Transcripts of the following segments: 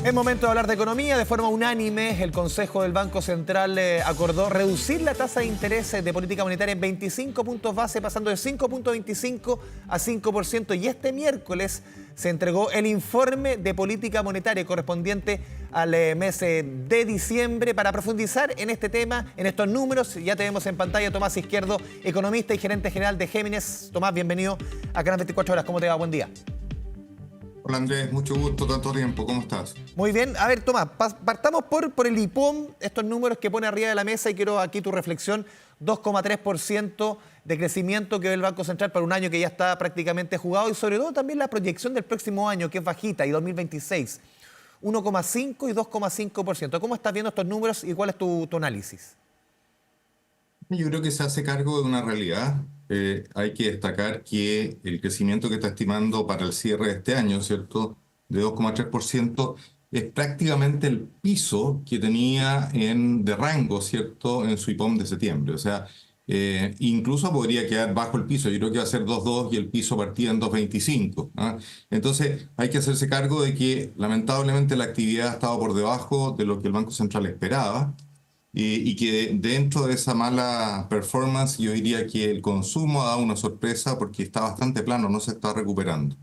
Es momento de hablar de economía. De forma unánime, el Consejo del Banco Central acordó reducir la tasa de interés de política monetaria en 25 puntos base, pasando de 5.25 a 5%. Y este miércoles se entregó el informe de política monetaria correspondiente al mes de diciembre. Para profundizar en este tema, en estos números, ya tenemos en pantalla a Tomás Izquierdo, economista y gerente general de Géminis. Tomás, bienvenido a Canal 24 Horas. ¿Cómo te va? Buen día. Hola Andrés, mucho gusto, tanto tiempo, ¿cómo estás? Muy bien, a ver Tomás, partamos por el IPOM, estos números que pone arriba de la mesa y quiero aquí tu reflexión, 2,3% de crecimiento que ve el Banco Central para un año que ya está prácticamente jugado y sobre todo también la proyección del próximo año que es bajita y 2026, 1,5 y 2,5%. ¿Cómo estás viendo estos números y cuál es tu análisis? Yo creo que se hace cargo de una realidad. Hay que destacar que el crecimiento que está estimando para el cierre de este año, ¿cierto?, de 2,3%, es prácticamente el piso que tenía de rango, ¿cierto?, en su IPOM de septiembre. O sea, incluso podría quedar bajo el piso. Yo creo que va a ser 2,2 y el piso partía en 2,25. ¿Ah? Entonces, hay que hacerse cargo de que lamentablemente la actividad ha estado por debajo de lo que el Banco Central esperaba. Y que dentro de esa mala performance yo diría que el consumo ha dado una sorpresa porque está bastante plano, no se está recuperando.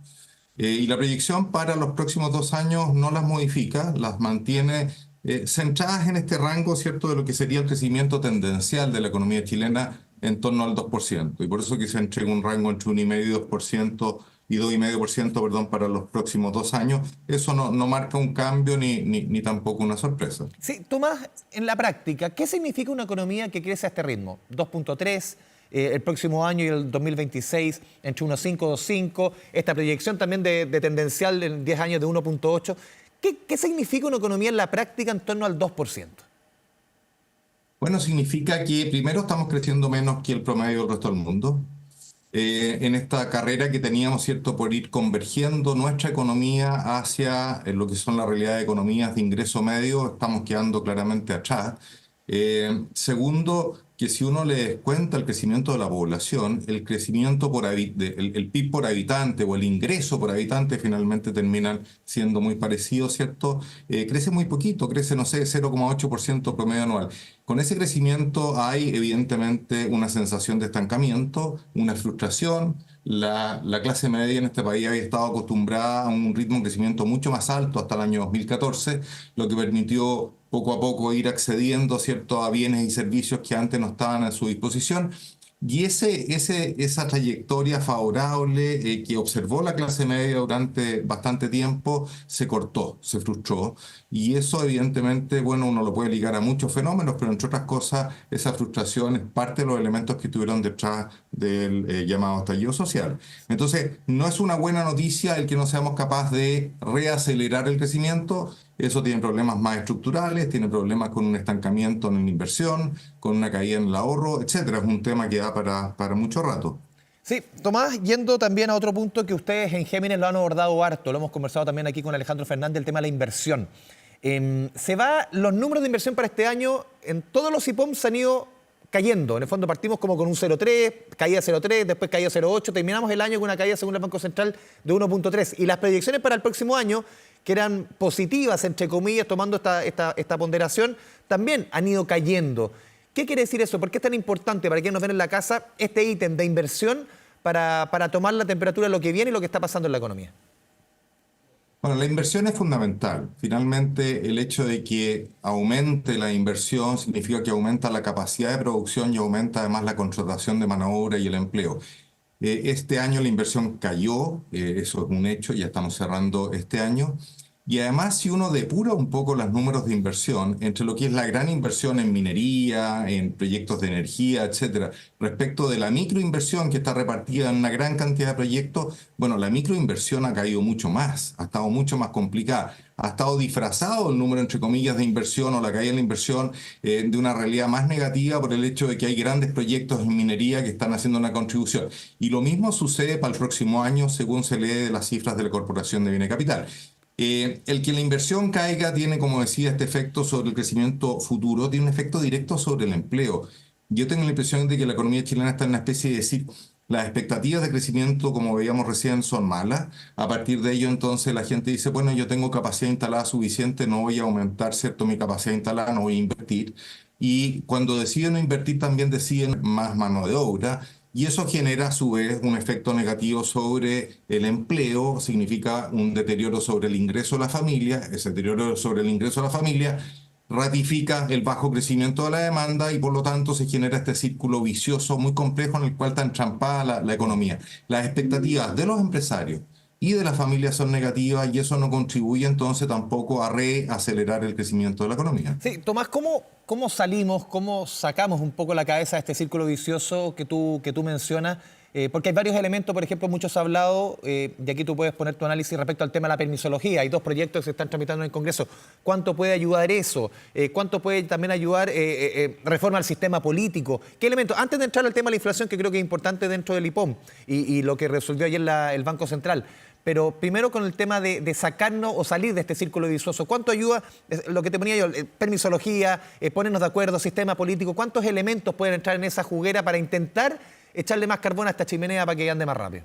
Y la proyección para los próximos 2 años no las modifica, las mantiene centradas en este rango, ¿cierto?, de lo que sería el crecimiento tendencial de la economía chilena en torno al 2%. Y por eso que se entrega un rango entre 1,5% y 2% y 2,5%, perdón, para los próximos 2 años. Eso no marca un cambio ni tampoco una sorpresa. Sí, Tomás, en la práctica, ¿qué significa una economía que crece a este ritmo? 2,3, el próximo año y el 2026 entre 1,5 y 2,5, esta proyección también de tendencial en 10 años de 1,8. ¿Qué significa una economía en la práctica en torno al 2%? Bueno, significa que primero estamos creciendo menos que el promedio del resto del mundo. En esta carrera que teníamos, ¿cierto?, por ir convergiendo nuestra economía hacia lo que son la realidad de economías de ingreso medio, estamos quedando claramente atrás. Segundo, que si uno le descuenta el crecimiento de la población, el crecimiento el PIB por habitante o el ingreso por habitante finalmente terminan siendo muy parecidos, ¿cierto? Crece muy poquito, crece, no sé, 0,8% promedio anual. Con ese crecimiento hay evidentemente una sensación de estancamiento, una frustración. La clase media en este país había estado acostumbrada a un ritmo de crecimiento mucho más alto hasta el año 2014, lo que permitió poco a poco ir accediendo, ¿cierto?, a bienes y servicios que antes no estaban a su disposición. Y esa trayectoria favorable que observó la clase media durante bastante tiempo se cortó, se frustró. Y eso evidentemente, bueno, uno lo puede ligar a muchos fenómenos, pero entre otras cosas, esa frustración es parte de los elementos que estuvieron detrás del llamado estallido social. Entonces, no es una buena noticia el que no seamos capaces de reacelerar el crecimiento. Eso tiene problemas más estructurales, tiene problemas con un estancamiento en la inversión, con una caída en el ahorro, etcétera. Es un tema que da para mucho rato. Sí, Tomás, yendo también a otro punto que ustedes en Géminis lo han abordado harto, lo hemos conversado también aquí con Alejandro Fernández, el tema de la inversión. Los números de inversión para este año en todos los IPOM se han ido cayendo. En el fondo partimos como con un 0,3, caída 0,3, después caída 0,8, terminamos el año con una caída según el Banco Central de 1,3. Y las proyecciones para el próximo año, que eran positivas, entre comillas, tomando esta ponderación, también han ido cayendo. ¿Qué quiere decir eso? ¿Por qué es tan importante para quienes nos ven en la casa este ítem de inversión para tomar la temperatura de lo que viene y lo que está pasando en la economía? Bueno, la inversión es fundamental. Finalmente, el hecho de que aumente la inversión significa que aumenta la capacidad de producción y aumenta además la contratación de mano de obra y el empleo. Este año la inversión cayó, eso es un hecho, ya estamos cerrando este año. Y además, si uno depura un poco los números de inversión, entre lo que es la gran inversión en minería, en proyectos de energía, etcétera, respecto de la microinversión que está repartida en una gran cantidad de proyectos, bueno, la microinversión ha caído mucho más, ha estado mucho más complicada. Ha estado disfrazado el número, entre comillas, de inversión o la caída de la inversión de una realidad más negativa por el hecho de que hay grandes proyectos en minería que están haciendo una contribución. Y lo mismo sucede para el próximo año, según se lee de las cifras de la Corporación de Bienes y Capital. El que la inversión caiga tiene, como decía, este efecto sobre el crecimiento futuro, tiene un efecto directo sobre el empleo. Yo tengo la impresión de que la economía chilena está en una especie de Las expectativas de crecimiento, como veíamos recién, son malas. A partir de ello, entonces, la gente dice, bueno, yo tengo capacidad instalada suficiente, no voy a aumentar, ¿cierto?, mi capacidad instalada, no voy a invertir. Y cuando deciden no invertir, también deciden más mano de obra. Y eso genera, a su vez, un efecto negativo sobre el empleo, significa un deterioro sobre el ingreso de la familia. Ese deterioro sobre el ingreso de la familia ratifica el bajo crecimiento de la demanda y por lo tanto se genera este círculo vicioso muy complejo en el cual está entrampada la economía. Las expectativas de los empresarios y de las familias son negativas y eso no contribuye entonces tampoco a reacelerar el crecimiento de la economía. Sí, Tomás, ¿cómo salimos, cómo sacamos un poco la cabeza de este círculo vicioso que tú mencionas? Porque hay varios elementos, por ejemplo, muchos ha hablado, y aquí tú puedes poner tu análisis respecto al tema de la permisología. Hay 2 proyectos que se están tramitando en el Congreso. ¿Cuánto puede ayudar eso? ¿Cuánto puede también ayudar reforma al sistema político? ¿Qué elementos? Antes de entrar al tema de la inflación, que creo que es importante dentro del IPOM y lo que resolvió ayer el Banco Central. Pero primero con el tema de sacarnos o salir de este círculo vicioso. ¿Cuánto ayuda lo que te ponía yo, permisología, ponernos de acuerdo, sistema político? ¿Cuántos elementos pueden entrar en esa juguera para intentar echarle más carbón a esta chimenea para que ande más rápido?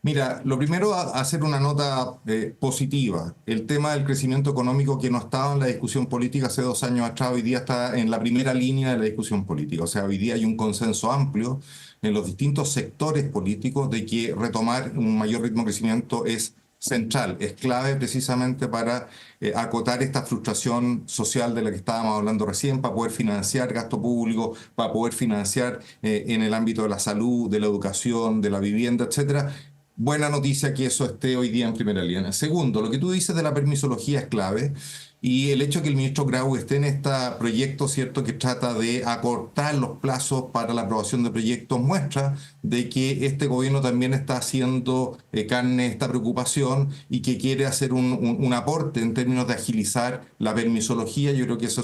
Mira, lo primero, hacer una nota positiva. El tema del crecimiento económico que no estaba en la discusión política hace 2 años atrás, hoy día está en la primera línea de la discusión política. O sea, hoy día hay un consenso amplio en los distintos sectores políticos de que retomar un mayor ritmo de crecimiento es central, es clave precisamente para acotar esta frustración social de la que estábamos hablando recién, para poder financiar gasto público, para poder financiar en el ámbito de la salud, de la educación, de la vivienda, etcétera. Buena noticia que eso esté hoy día en primera línea. Segundo, lo que tú dices de la permisología es clave y el hecho de que el ministro Grau esté en este proyecto, ¿cierto?, que trata de acortar los plazos para la aprobación de proyectos muestra de que este gobierno también está haciendo carne esta preocupación y que quiere hacer un aporte en términos de agilizar la permisología. Yo creo que eso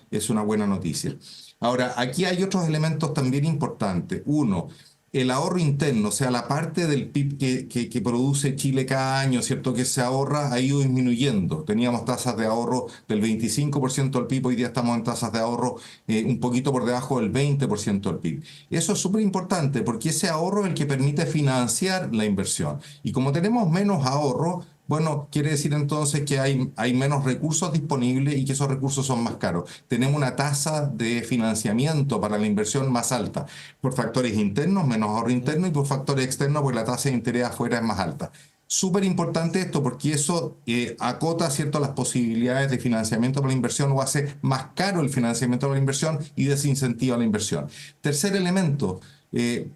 es una buena noticia. Ahora, aquí hay otros elementos también importantes. Uno, el ahorro interno, o sea, la parte del PIB que produce Chile cada año, ¿cierto?, que se ahorra, ha ido disminuyendo. Teníamos tasas de ahorro del 25% del PIB, hoy día estamos en tasas de ahorro un poquito por debajo del 20% del PIB. Eso es súper importante porque ese ahorro es el que permite financiar la inversión. Y como tenemos menos ahorro, bueno, quiere decir entonces que hay menos recursos disponibles y que esos recursos son más caros. Tenemos una tasa de financiamiento para la inversión más alta, por factores internos, menos ahorro interno, y por factores externos, porque la tasa de interés afuera es más alta. Súper importante esto porque eso acota, ¿cierto?, las posibilidades de financiamiento para la inversión o hace más caro el financiamiento para la inversión y desincentiva la inversión. Tercer elemento,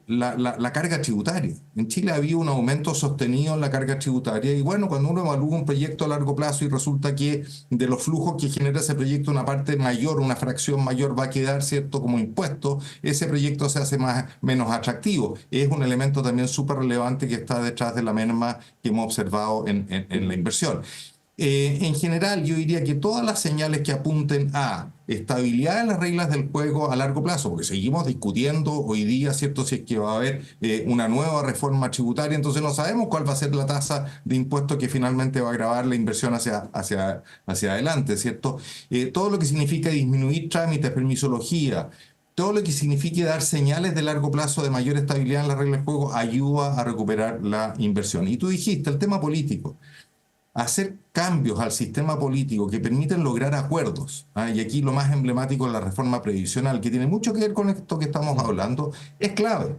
la carga tributaria. En Chile había un aumento sostenido en la carga tributaria y bueno, cuando uno evalúa un proyecto a largo plazo y resulta que de los flujos que genera ese proyecto una parte mayor, una fracción mayor va a quedar, ¿cierto?, como impuesto, ese proyecto se hace menos atractivo. Es un elemento también súper relevante que está detrás de la merma que hemos observado en la inversión. En general, yo diría que todas las señales que apunten a estabilidad en las reglas del juego a largo plazo, porque seguimos discutiendo hoy día, ¿cierto?, si es que va a haber una nueva reforma tributaria, entonces no sabemos cuál va a ser la tasa de impuestos que finalmente va a gravar la inversión hacia adelante, ¿cierto? Todo lo que significa disminuir trámites, permisología, todo lo que signifique dar señales de largo plazo de mayor estabilidad en las reglas del juego ayuda a recuperar la inversión. Y tú dijiste, el tema político. Hacer cambios al sistema político que permiten lograr acuerdos, y aquí lo más emblemático es la reforma previsional, que tiene mucho que ver con esto que estamos hablando, es clave.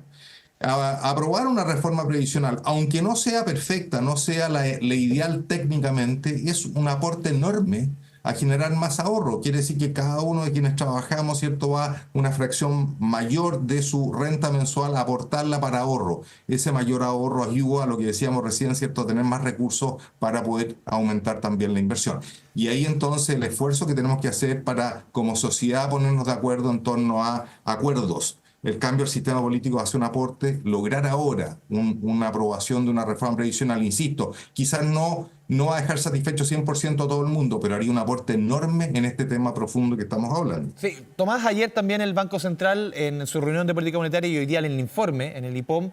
Aprobar una reforma previsional, aunque no sea perfecta, no sea la ideal técnicamente, es un aporte enorme a generar más ahorro. Quiere decir que cada uno de quienes trabajamos, ¿cierto?, va una fracción mayor de su renta mensual a aportarla para ahorro. Ese mayor ahorro ayuda a lo que decíamos recién, ¿cierto?, a tener más recursos para poder aumentar también la inversión. Y ahí entonces el esfuerzo que tenemos que hacer para, como sociedad, ponernos de acuerdo en torno a acuerdos. El cambio al sistema político hace un aporte, lograr ahora una aprobación de una reforma previsional, insisto, quizás no no va a dejar satisfecho 100% a todo el mundo, pero haría un aporte enorme en este tema profundo que estamos hablando. Sí, Tomás, ayer también el Banco Central en su reunión de política monetaria y hoy día en el informe, en el IPOM,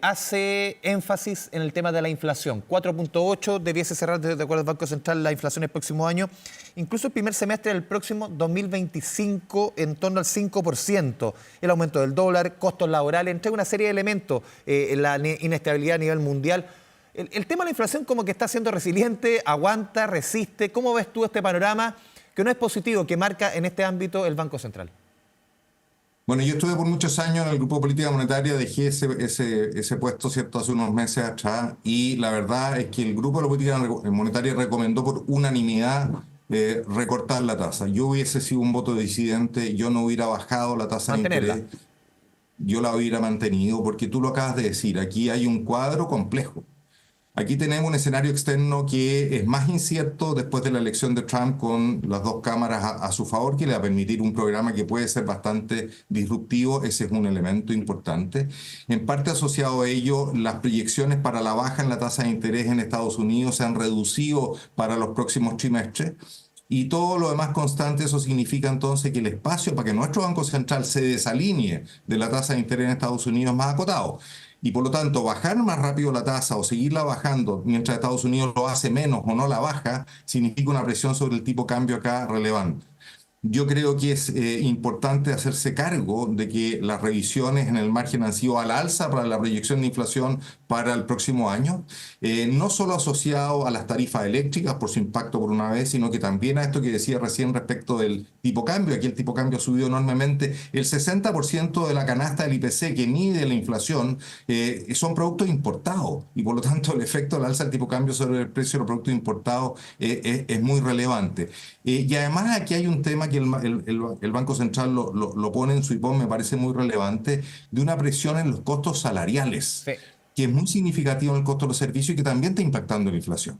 hace énfasis en el tema de la inflación. 4.8 debiese cerrar, de acuerdo al Banco Central, la inflación el próximo año. Incluso el primer semestre del próximo 2025 en torno al 5%. El aumento del dólar, costos laborales, entre una serie de elementos, la inestabilidad a nivel mundial. El tema de la inflación como que está siendo resiliente, aguanta, resiste. ¿Cómo ves tú este panorama que no es positivo, que marca en este ámbito el Banco Central? Bueno, yo estuve por muchos años en el Grupo de Política Monetaria, dejé ese puesto, ¿cierto?, hace unos meses atrás, y la verdad es que el Grupo de Política Monetaria recomendó por unanimidad recortar la tasa. Yo hubiese sido un voto disidente, yo no hubiera bajado la tasa de interés, yo la hubiera mantenido, porque tú lo acabas de decir, aquí hay un cuadro complejo. Aquí tenemos un escenario externo que es más incierto después de la elección de Trump, con las dos cámaras a su favor, que le va a permitir un programa que puede ser bastante disruptivo. Ese es un elemento importante. En parte asociado a ello, las proyecciones para la baja en la tasa de interés en Estados Unidos se han reducido para los próximos trimestres. Y todo lo demás constante, eso significa entonces que el espacio para que nuestro Banco Central se desalinee de la tasa de interés en Estados Unidos es más acotado. Y por lo tanto, bajar más rápido la tasa o seguirla bajando mientras Estados Unidos lo hace menos o no la baja, significa una presión sobre el tipo de cambio acá relevante. Yo creo que es importante hacerse cargo de que las revisiones en el margen han sido al alza para la proyección de inflación para el próximo año, no solo asociado a las tarifas eléctricas por su impacto por una vez, sino que también a esto que decía recién respecto del tipo cambio. Aquí el tipo cambio ha subido enormemente. El 60% de la canasta del IPC que mide la inflación son productos importados, y por lo tanto el efecto del alza del tipo cambio sobre el precio de los productos importados es muy relevante. Y además aquí hay un tema que el Banco Central lo pone en su IPOM, me parece muy relevante, de una presión en los costos salariales. Sí. Que es muy significativo en el costo de los servicios y que también está impactando la inflación.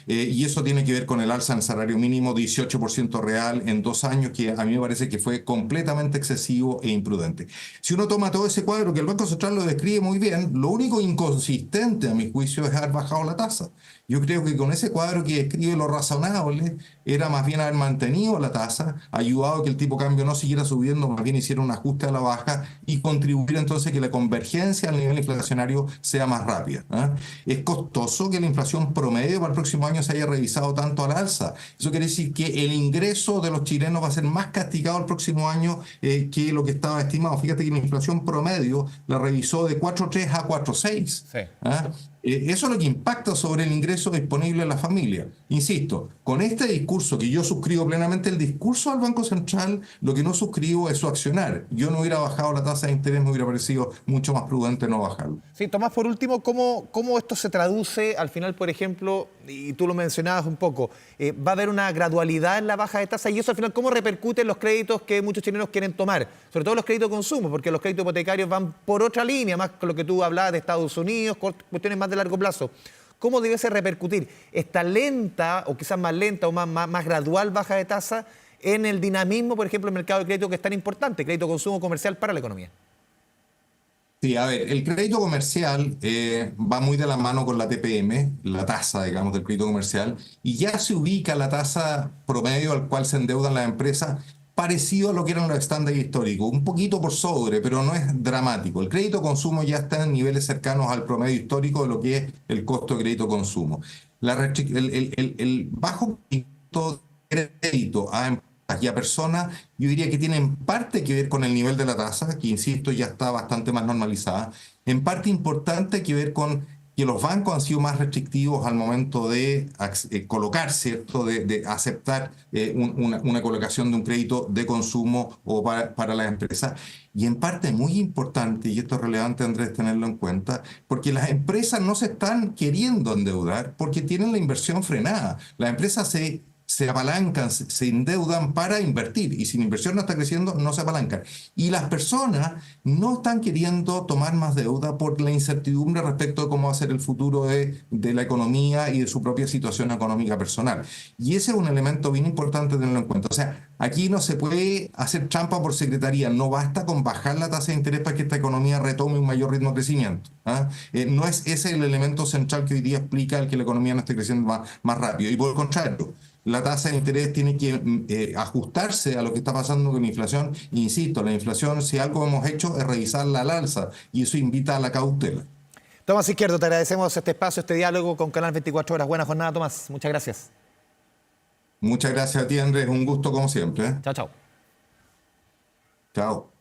Y eso tiene que ver con el alza en el salario mínimo, 18% real en 2 años, que a mí me parece que fue completamente excesivo e imprudente. Si uno toma todo ese cuadro, que el Banco Central lo describe muy bien, lo único inconsistente a mi juicio es haber bajado la tasa. Yo creo que con ese cuadro que describe lo razonable, era más bien haber mantenido la tasa, ayudado a que el tipo de cambio no siguiera subiendo, más bien hiciera un ajuste a la baja y contribuir entonces a que la convergencia al nivel inflacionario sea más rápida. Es costoso que la inflación promedio para el próximo año se haya revisado tanto al alza. Eso quiere decir que el ingreso de los chilenos va a ser más castigado el próximo año que lo que estaba estimado. Fíjate que la inflación promedio la revisó de 4,3 a 4,6. Sí. Eso es lo que impacta sobre el ingreso disponible de la familia. Insisto, con este discurso, que yo suscribo plenamente el discurso del Banco Central, lo que no suscribo es su accionar. Yo no hubiera bajado la tasa de interés, me hubiera parecido mucho más prudente no bajarlo. Sí, Tomás, por último, ¿cómo esto se traduce al final, por ejemplo, y tú lo mencionabas un poco, va a haber una gradualidad en la baja de tasa y eso al final cómo repercute en los créditos que muchos chilenos quieren tomar? Sobre todo los créditos de consumo, porque los créditos hipotecarios van por otra línea, más con lo que tú hablabas de Estados Unidos, cuestiones más de largo plazo. ¿Cómo debe repercutir esta lenta, o quizás más lenta o más gradual baja de tasa en el dinamismo, por ejemplo, del mercado de crédito que es tan importante, crédito de consumo comercial para la economía? Sí, a ver, el crédito comercial va muy de la mano con la TPM, la tasa, digamos, del crédito comercial, y ya se ubica la tasa promedio al cual se endeudan las empresas parecido a lo que eran los estándares históricos, un poquito por sobre, pero no es dramático. El crédito consumo ya está en niveles cercanos al promedio histórico de lo que es el costo de crédito consumo. El bajo crédito a empresas y a personas, yo diría que tiene en parte que ver con el nivel de la tasa, que insisto ya está bastante más normalizada, en parte importante que ver con que los bancos han sido más restrictivos al momento de colocar, ¿cierto?, de aceptar una colocación de un crédito de consumo o para las empresas. Y en parte muy importante, y esto es relevante, Andrés, tenerlo en cuenta, porque las empresas no se están queriendo endeudar porque tienen la inversión frenada. Las empresas se se apalancan, se endeudan para invertir. Y si la inversión no está creciendo, no se apalancan. Y las personas no están queriendo tomar más deuda por la incertidumbre respecto de cómo va a ser el futuro de la economía y de su propia situación económica personal. Y ese es un elemento bien importante tenerlo en cuenta. O sea, aquí no se puede hacer trampa por secretaría. No basta con bajar la tasa de interés para que esta economía retome un mayor ritmo de crecimiento. ¿Ah? No es ese el elemento central que hoy día explica el que la economía no esté creciendo más rápido. Y por el contrario, la tasa de interés tiene que ajustarse a lo que está pasando con la inflación. Insisto, la inflación, si algo hemos hecho, es revisarla al alza y eso invita a la cautela. Tomás Izquierdo, te agradecemos este espacio, este diálogo con Canal 24 Horas. Buena jornada, Tomás. Muchas gracias. Muchas gracias a ti, Andrés. Un gusto como siempre. Chao, chao. Chao.